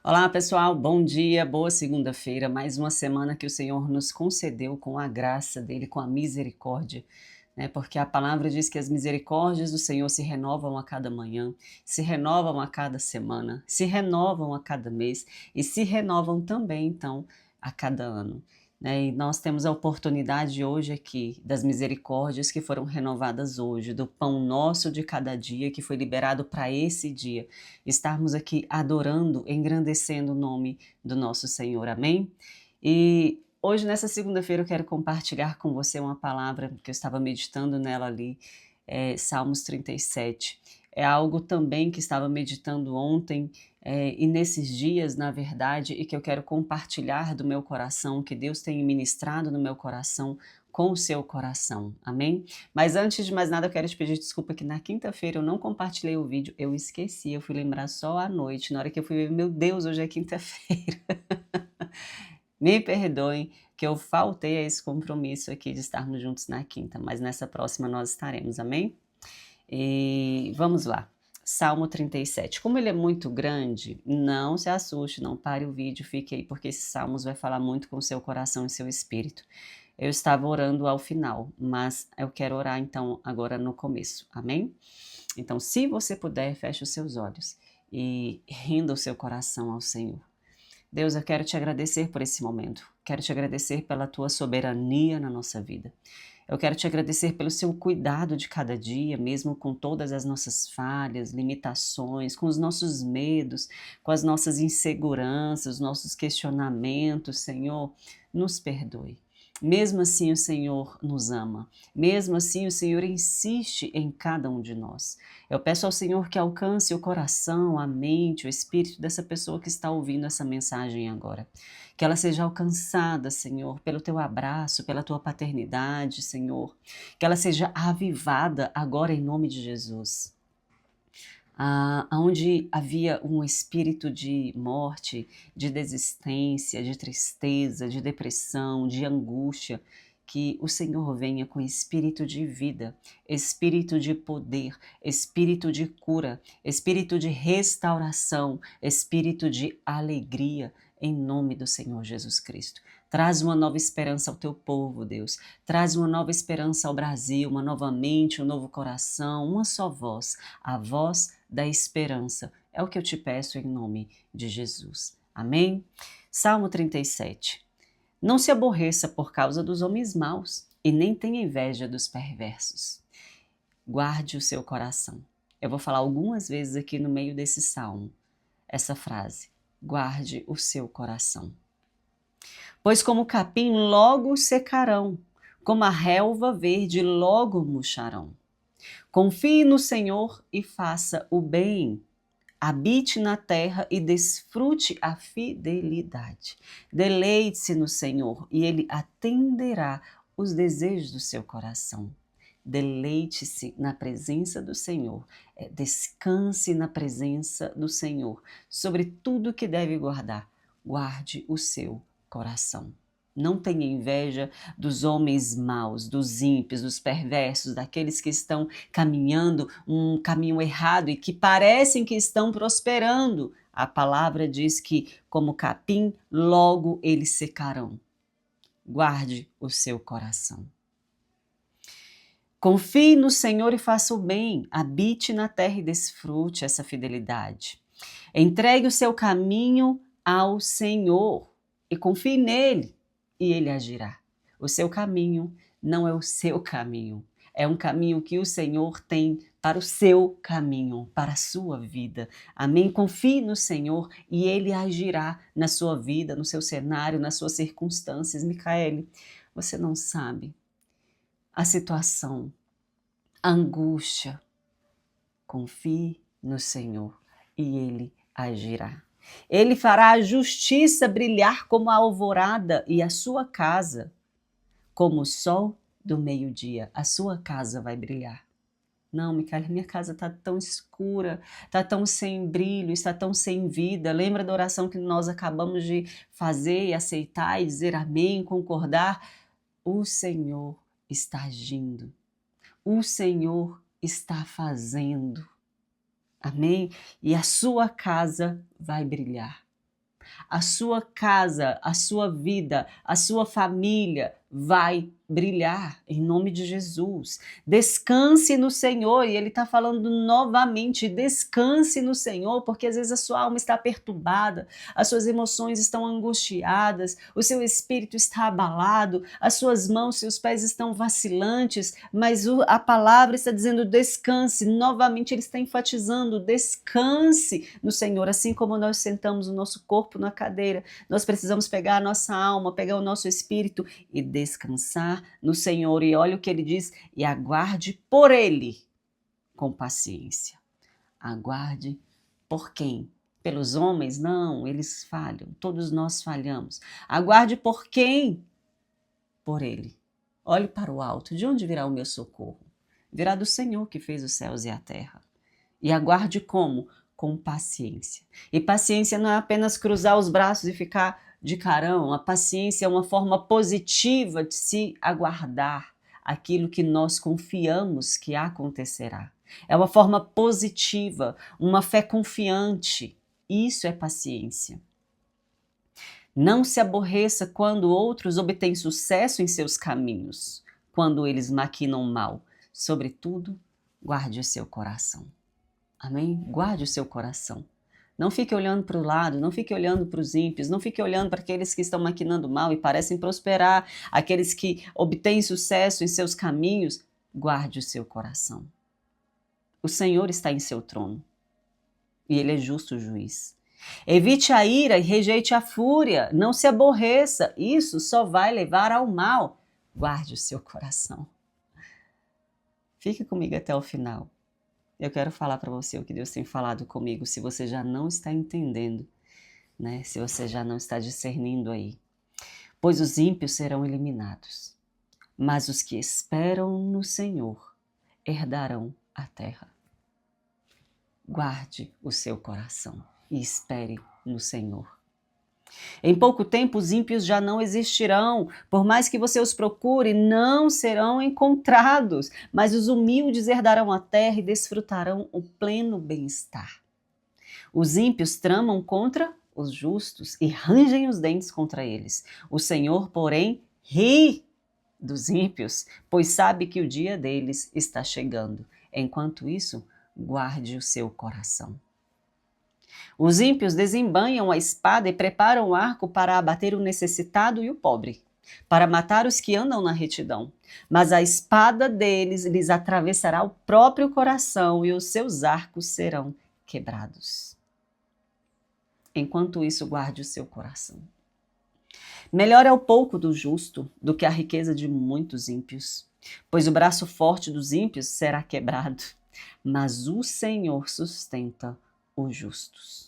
Olá pessoal, bom dia, boa segunda-feira, mais uma semana que o Senhor nos concedeu com a graça dele, com a misericórdia, né? Porque a palavra diz que as misericórdias do Senhor se renovam a cada manhã, se renovam a cada semana, se renovam a cada mês e se renovam também, então, a cada ano. Né? E nós temos a oportunidade hoje aqui das misericórdias que foram renovadas hoje, do pão nosso de cada dia que foi liberado para esse dia, estarmos aqui adorando, engrandecendo o nome do nosso Senhor, amém? E hoje, nessa segunda-feira, eu quero compartilhar com você uma palavra que eu estava meditando nela ali, Salmos 37. É algo também que estava meditando ontem e nesses dias, na verdade, e que eu quero compartilhar do meu coração, que Deus tem ministrado no meu coração, com o seu coração, amém? Mas antes de mais nada, eu quero te pedir desculpa que na quinta-feira eu não compartilhei o vídeo, eu esqueci, eu fui lembrar só à noite, na hora que eu fui ver, meu Deus, hoje é quinta-feira. Me perdoem que eu faltei a esse compromisso aqui de estarmos juntos na quinta, mas nessa próxima nós estaremos, amém? E vamos lá. Salmo 37. Como ele é muito grande, não se assuste, não pare o vídeo, fique aí, porque esse Salmos vai falar muito com o seu coração e seu espírito. Eu estava orando ao final, mas eu quero orar então agora no começo, amém? Então, se você puder, feche os seus olhos e renda o seu coração ao Senhor. Deus, eu quero te agradecer por esse momento. Quero te agradecer pela tua soberania na nossa vida. Eu quero te agradecer pelo seu cuidado de cada dia, mesmo com todas as nossas falhas, limitações, com os nossos medos, com as nossas inseguranças, os nossos questionamentos, Senhor, nos perdoe. Mesmo assim, o Senhor nos ama. Mesmo assim, o Senhor insiste em cada um de nós. Eu peço ao Senhor que alcance o coração, a mente, o espírito dessa pessoa que está ouvindo essa mensagem agora. Que ela seja alcançada, Senhor, pelo teu abraço, pela tua paternidade, Senhor. Que ela seja avivada agora em nome de Jesus. Onde havia um espírito de morte, de desistência, de tristeza, de depressão, de angústia, que o Senhor venha com espírito de vida, espírito de poder, espírito de cura, espírito de restauração, espírito de alegria, em nome do Senhor Jesus Cristo. Traz uma nova esperança ao teu povo, Deus. Traz uma nova esperança ao Brasil, uma nova mente, um novo coração, uma só voz, a voz da esperança. É o que eu te peço em nome de Jesus. Amém? Salmo 37. Não se aborreça por causa dos homens maus e nem tenha inveja dos perversos. Guarde o seu coração. Eu vou falar algumas vezes aqui no meio desse salmo essa frase. Guarde o seu coração. Pois como o capim logo secarão, como a relva verde logo murcharão. Confie no Senhor e faça o bem. Habite na terra e desfrute a fidelidade. Deleite-se no Senhor e Ele atenderá os desejos do seu coração. Deleite-se na presença do Senhor. Descanse na presença do Senhor. Sobre tudo que deve guardar, guarde o seu coração. Não tenha inveja dos homens maus, dos ímpios, dos perversos, daqueles que estão caminhando um caminho errado e que parecem que estão prosperando. A palavra diz que, como capim, logo eles secarão. Guarde o seu coração. Confie no Senhor e faça o bem. Habite na terra e desfrute essa fidelidade. Entregue o seu caminho ao Senhor e confie nele. E ele agirá. O seu caminho não é o seu caminho. É um caminho que o Senhor tem para o seu caminho, para a sua vida. Amém? Confie no Senhor e Ele agirá na sua vida, no seu cenário, nas suas circunstâncias. Micaele, você não sabe a situação, a angústia. Confie no Senhor e Ele agirá. Ele fará a justiça brilhar como a alvorada e a sua casa como o sol do meio-dia. A sua casa vai brilhar. Não, Micaela, minha casa está tão escura, está tão sem brilho, está tão sem vida. Lembra da oração que nós acabamos de fazer e aceitar e dizer amém, concordar? O Senhor está agindo. O Senhor está fazendo. Amém? E a sua casa vai brilhar. a sua casa, a sua vida, a sua família vai brilhar em nome de Jesus. Descanse no Senhor, e Ele está falando novamente, descanse no Senhor, porque às vezes a sua alma está perturbada, as suas emoções estão angustiadas, o seu espírito está abalado, as suas mãos, seus pés estão vacilantes, mas a palavra está dizendo descanse, novamente Ele está enfatizando, descanse no Senhor, assim como nós sentamos o nosso corpo na cadeira, nós precisamos pegar a nossa alma, pegar o nosso espírito e descansar no Senhor. E olha o que ele diz: e aguarde por Ele com paciência. Aguarde por quem? Pelos homens? Não, eles falham, todos nós falhamos. Aguarde por quem? Por Ele. Olhe para o alto, de onde virá o meu socorro? Virá do Senhor que fez os céus e a terra. E aguarde como? Com paciência. E paciência não é apenas cruzar os braços e ficar de carão. A paciência é uma forma positiva de se aguardar aquilo que nós confiamos que acontecerá. É uma forma positiva, uma fé confiante. Isso é paciência. Não se aborreça quando outros obtêm sucesso em seus caminhos, quando eles maquinam mal. Sobretudo, guarde o seu coração. Amém? Guarde o seu coração. Não fique olhando para o lado, não fique olhando para os ímpios, não fique olhando para aqueles que estão maquinando mal e parecem prosperar, aqueles que obtêm sucesso em seus caminhos. Guarde o seu coração. O Senhor está em seu trono e Ele é justo juiz. Evite a ira e rejeite a fúria, não se aborreça, isso só vai levar ao mal. Guarde o seu coração. Fique comigo até o final. Eu quero falar para você o que Deus tem falado comigo, se você já não está entendendo, né? Se você já não está discernindo aí. Pois os ímpios serão eliminados, mas os que esperam no Senhor herdarão a terra. Guarde o seu coração e espere no Senhor. Em pouco tempo os ímpios já não existirão, por mais que você os procure, não serão encontrados, mas os humildes herdarão a terra e desfrutarão o pleno bem-estar. Os ímpios tramam contra os justos e rangem os dentes contra eles. O Senhor, porém, ri dos ímpios, pois sabe que o dia deles está chegando. Enquanto isso, guarde o seu coração. Os ímpios desembainham a espada e preparam o arco para abater o necessitado e o pobre, para matar os que andam na retidão. Mas a espada deles lhes atravessará o próprio coração e os seus arcos serão quebrados. Enquanto isso, guarde o seu coração. Melhor é o pouco do justo do que a riqueza de muitos ímpios, pois o braço forte dos ímpios será quebrado, mas o Senhor sustenta os justos.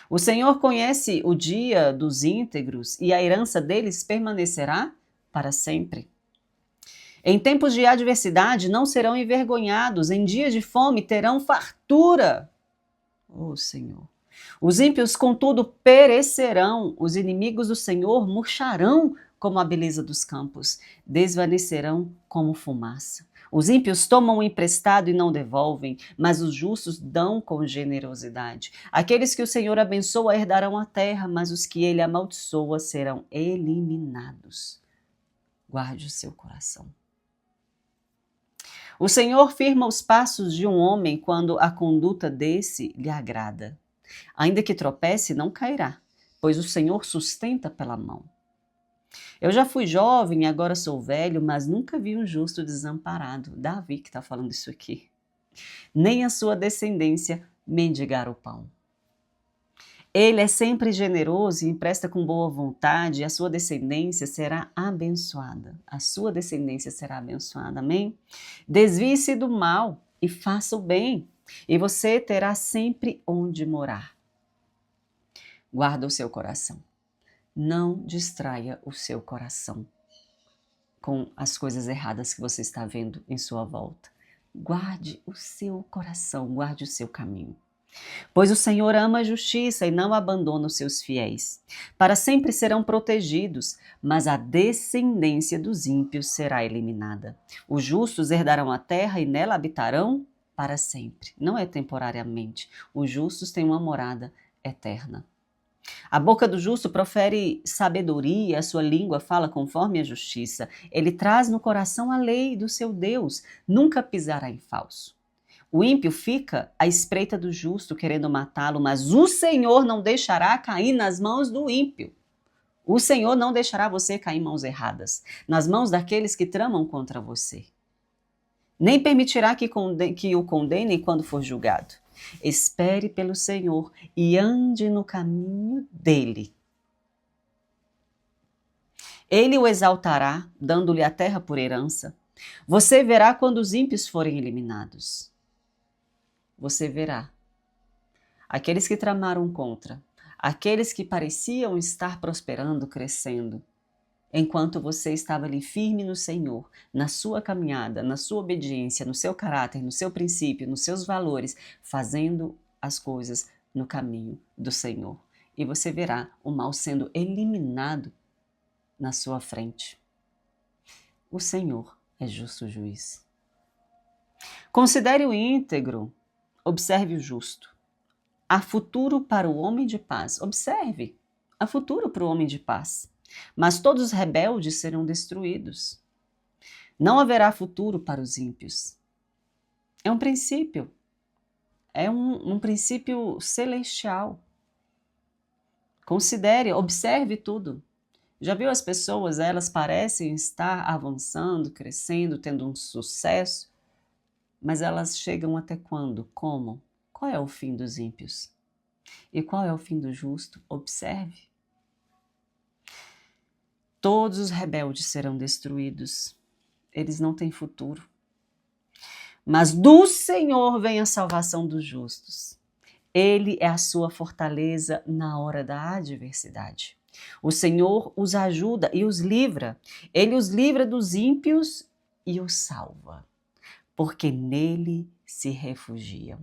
O Senhor conhece o dia dos íntegros e a herança deles permanecerá para sempre. Em tempos de adversidade não serão envergonhados, em dias de fome terão fartura. Oh, Senhor! Os ímpios, contudo, perecerão, os inimigos do Senhor murcharão como a beleza dos campos, desvanecerão como fumaça. Os ímpios tomam o emprestado e não devolvem, mas os justos dão com generosidade. Aqueles que o Senhor abençoa herdarão a terra, mas os que ele amaldiçoa serão eliminados. Guarde o seu coração. O Senhor firma os passos de um homem quando a conduta desse lhe agrada. Ainda que tropece, não cairá, pois o Senhor sustenta pela mão. Eu já fui jovem e agora sou velho, mas nunca vi um justo desamparado. Davi que está falando isso aqui. Nem a sua descendência mendigar o pão. Ele é sempre generoso e empresta com boa vontade, e a sua descendência será abençoada. A sua descendência será abençoada, amém? Desvie-se do mal e faça o bem, e você terá sempre onde morar. Guarda o seu coração. Não distraia o seu coração com as coisas erradas que você está vendo em sua volta. Guarde o seu coração, guarde o seu caminho. Pois o Senhor ama a justiça e não abandona os seus fiéis. Para sempre serão protegidos, mas a descendência dos ímpios será eliminada. Os justos herdarão a terra e nela habitarão para sempre. Não é temporariamente. Os justos têm uma morada eterna. A boca do justo profere sabedoria, a sua língua fala conforme a justiça. Ele traz no coração a lei do seu Deus, nunca pisará em falso. O ímpio fica à espreita do justo, querendo matá-lo, mas o Senhor não deixará cair nas mãos do ímpio. O Senhor não deixará você cair em mãos erradas, nas mãos daqueles que tramam contra você. Nem permitirá que o condenem quando for julgado. Espere pelo Senhor e ande no caminho dele. Ele o exaltará, dando-lhe a terra por herança. Você verá quando os ímpios forem eliminados. Você verá. Aqueles que tramaram contra, aqueles que pareciam estar prosperando, crescendo, enquanto você estava ali firme no Senhor, na sua caminhada, na sua obediência, no seu caráter, no seu princípio, nos seus valores, fazendo as coisas no caminho do Senhor. E você verá o mal sendo eliminado na sua frente. O Senhor é justo juiz. Considere o íntegro, observe o justo. Há futuro para o homem de paz. Observe, há futuro para o homem de paz. Mas todos os rebeldes serão destruídos. Não haverá futuro para os ímpios. É um princípio. É um princípio celestial. Considere, observe tudo. Já viu as pessoas, elas parecem estar avançando, crescendo, tendo um sucesso, mas elas chegam até quando? Como? Qual é o fim dos ímpios? E qual é o fim do justo? Observe. Todos os rebeldes serão destruídos. Eles não têm futuro. Mas do Senhor vem a salvação dos justos. Ele é a sua fortaleza na hora da adversidade. O Senhor os ajuda e os livra. Ele os livra dos ímpios e os salva, porque nele se refugiam.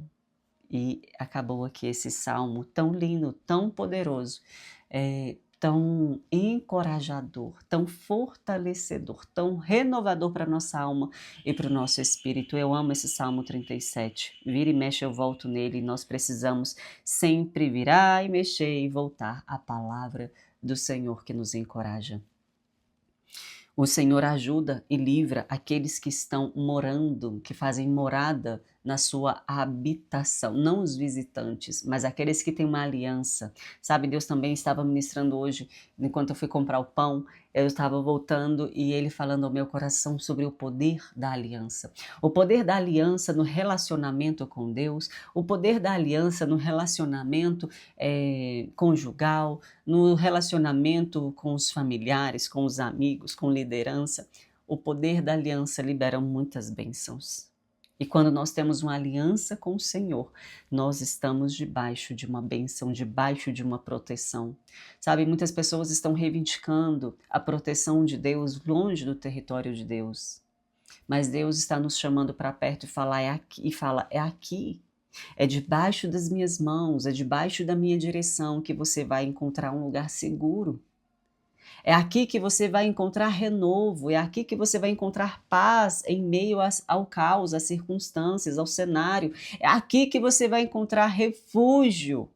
E acabou aqui esse salmo tão lindo, tão poderoso, tão encorajador, tão fortalecedor, tão renovador para a nossa alma e para o nosso espírito. Eu amo esse Salmo 37. Vira e mexe, eu volto nele. Nós precisamos sempre virar e mexer e voltar à palavra do Senhor que nos encoraja. O Senhor ajuda e livra aqueles que estão morando, que fazem morada na sua habitação, não os visitantes, mas aqueles que têm uma aliança. Sabe, Deus também estava ministrando hoje, enquanto eu fui comprar o pão, eu estava voltando e Ele falando ao meu coração sobre o poder da aliança. O poder da aliança no relacionamento com Deus, o poder da aliança no relacionamento conjugal, no relacionamento com os familiares, com os amigos, com liderança. O poder da aliança libera muitas bênçãos. E quando nós temos uma aliança com o Senhor, nós estamos debaixo de uma bênção, debaixo de uma proteção. Sabe, muitas pessoas estão reivindicando a proteção de Deus longe do território de Deus. Mas Deus está nos chamando para perto e fala, é aqui. É debaixo das minhas mãos, é debaixo da minha direção que você vai encontrar um lugar seguro. É aqui que você vai encontrar renovo, é aqui que você vai encontrar paz em meio ao caos, às circunstâncias, ao cenário. É aqui que você vai encontrar refúgio.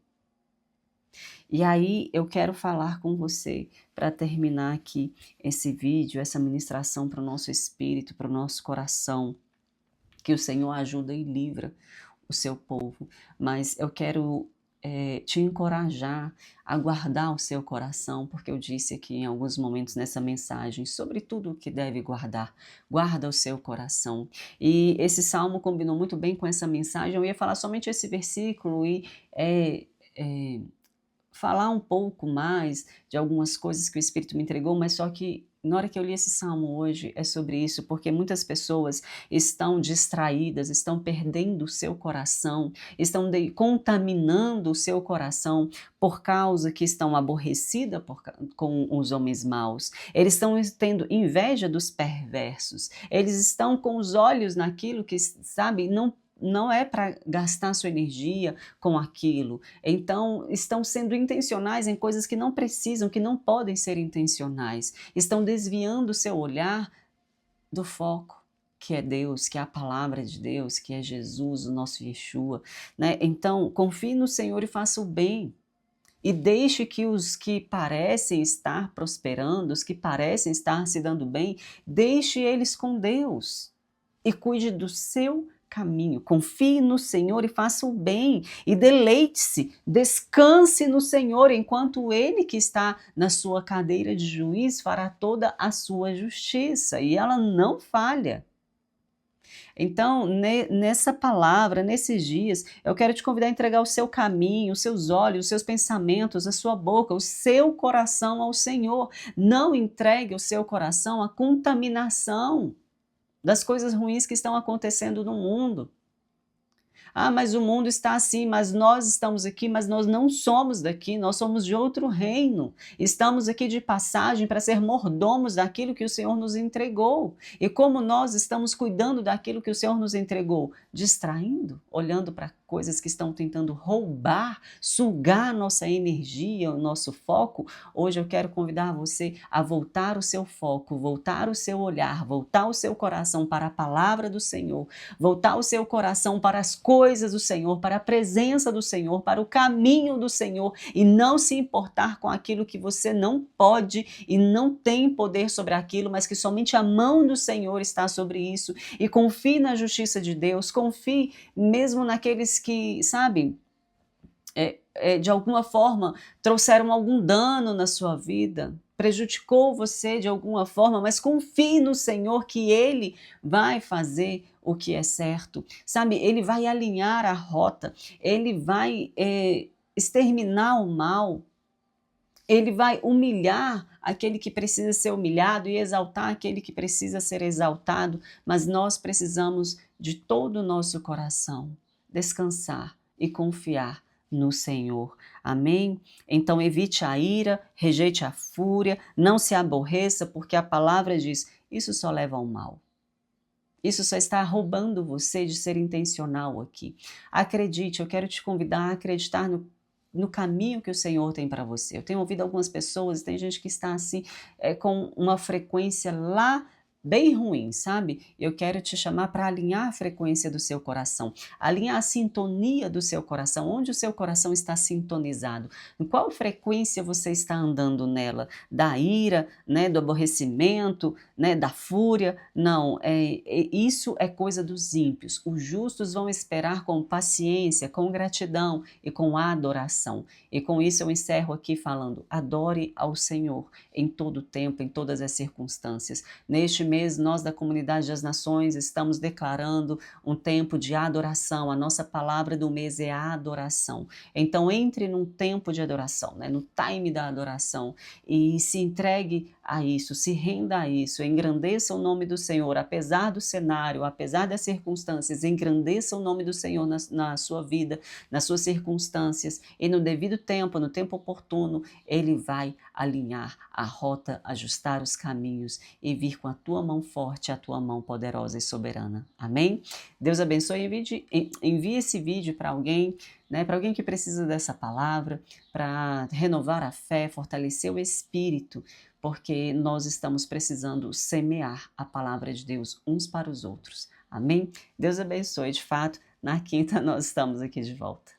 E aí eu quero falar com você, para terminar aqui esse vídeo, essa ministração para o nosso espírito, para o nosso coração, que o Senhor ajuda e livra o seu povo. Mas eu quero te encorajar a guardar o seu coração, porque eu disse aqui em alguns momentos nessa mensagem sobre tudo o que deve guardar. Guarda o seu coração. E esse salmo combinou muito bem com essa mensagem. Eu ia falar somente esse versículo e falar um pouco mais de algumas coisas que o Espírito me entregou, mas só que na hora que eu li esse salmo hoje é sobre isso, porque muitas pessoas estão distraídas, estão perdendo o seu coração, estão contaminando o seu coração por causa que estão aborrecidas com os homens maus. Eles estão tendo inveja dos perversos. Eles estão com os olhos naquilo que, sabe, não é para gastar sua energia com aquilo. Então, estão sendo intencionais em coisas que não precisam, que não podem ser intencionais. Estão desviando o seu olhar do foco, que é Deus, que é a palavra de Deus, que é Jesus, o nosso Yeshua, né? Então, confie no Senhor e faça o bem. e deixe que os que parecem estar prosperando, os que parecem estar se dando bem, deixe eles com Deus e cuide do seu caminho. Confie no Senhor e faça o bem e deleite-se, descanse no Senhor, enquanto Ele que está na sua cadeira de juiz fará toda a sua justiça e ela não falha. Então, nessa palavra, nesses dias, eu quero te convidar a entregar o seu caminho, os seus olhos, os seus pensamentos, a sua boca, o seu coração ao Senhor. Não entregue o seu coração à contaminação das coisas ruins que estão acontecendo no mundo. Ah, mas o mundo está assim, mas nós estamos aqui, mas nós não somos daqui, nós somos de outro reino. Estamos aqui de passagem para ser mordomos daquilo que o Senhor nos entregou. E como nós estamos cuidando daquilo que o Senhor nos entregou? Distraindo, olhando para coisas que estão tentando roubar, sugar a nossa energia, o nosso foco. Hoje eu quero convidar você a voltar o seu foco, voltar o seu olhar, voltar o seu coração para a palavra do Senhor, voltar o seu coração para as coisas do Senhor, para a presença do Senhor, para o caminho do Senhor e não se importar com aquilo que você não pode e não tem poder sobre aquilo, mas que somente a mão do Senhor está sobre isso. E confie na justiça de Deus, confie mesmo naqueles que, sabe, de alguma forma trouxeram algum dano na sua vida, prejudicou você de alguma forma, mas confie no Senhor que Ele vai fazer o que é certo, sabe? Ele vai alinhar a rota, Ele vai exterminar o mal, Ele vai humilhar aquele que precisa ser humilhado e exaltar aquele que precisa ser exaltado, mas nós precisamos de todo o nosso coração descansar e confiar no Senhor. Amém? Então evite a ira, rejeite a fúria, não se aborreça, porque a palavra diz, isso só leva ao mal. Isso só está roubando você de ser intencional aqui. Acredite, eu quero te convidar a acreditar no caminho que o Senhor tem para você. Eu tenho ouvido algumas pessoas, tem gente que está assim, com uma frequência lá bem ruim, sabe? Eu quero te chamar para alinhar a frequência do seu coração, alinhar a sintonia do seu coração, onde o seu coração está sintonizado, em qual frequência você está andando nela, da ira, né, do aborrecimento, né, da fúria. Não, isso é coisa dos ímpios. Os justos vão esperar com paciência, com gratidão e com adoração. E com isso eu encerro aqui falando, adore ao Senhor em todo o tempo, em todas as circunstâncias. Neste mês, nós da Comunidade das Nações estamos declarando um tempo de adoração. A nossa palavra do mês é adoração. Então entre num tempo de adoração, né, no time da adoração, e se entregue a isso, se renda a isso, engrandeça o nome do Senhor, apesar do cenário, apesar das circunstâncias, engrandeça o nome do Senhor na sua vida, nas suas circunstâncias, e no devido tempo, no tempo oportuno, Ele vai alinhar a rota, ajustar os caminhos e vir com a tua mão forte, a tua mão poderosa e soberana. Amém? Deus abençoe, envie esse vídeo para alguém, né, para alguém que precisa dessa palavra, para renovar a fé, fortalecer o espírito, porque nós estamos precisando semear a palavra de Deus uns para os outros. Amém? Deus abençoe. De fato, na quinta nós estamos aqui de volta.